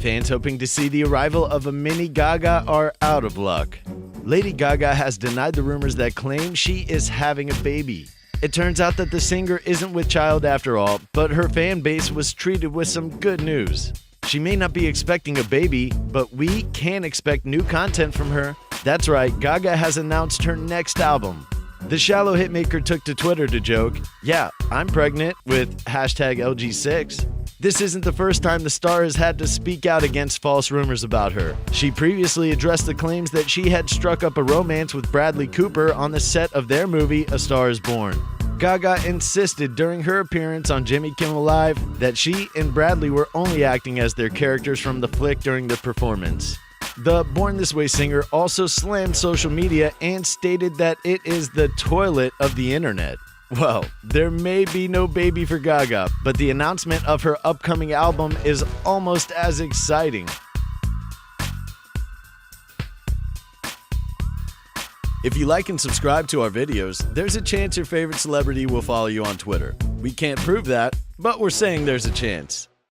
Fans hoping to see the arrival of a mini Gaga are out of luck. Lady Gaga has denied the rumors that claim she is having a baby. It turns out that the singer isn't with child after all, but her fan base was treated with some good news. She may not be expecting a baby, but we can expect new content from her. That's right, Gaga has announced her next album. The shallow hitmaker took to Twitter to joke, "Yeah, I'm pregnant," with #LG6. This isn't the first time the star has had to speak out against false rumors about her. She previously addressed the claims that she had struck up a romance with Bradley Cooper on the set of their movie A Star is Born. Gaga insisted during her appearance on Jimmy Kimmel Live that she and Bradley were only acting as their characters from the flick during the performance. The Born This Way singer also slammed social media and stated that it is the toilet of the internet. Well, there may be no baby for Gaga, but the announcement of her upcoming album is almost as exciting. If you like and subscribe to our videos, there's a chance your favorite celebrity will follow you on Twitter. We can't prove that, but we're saying there's a chance.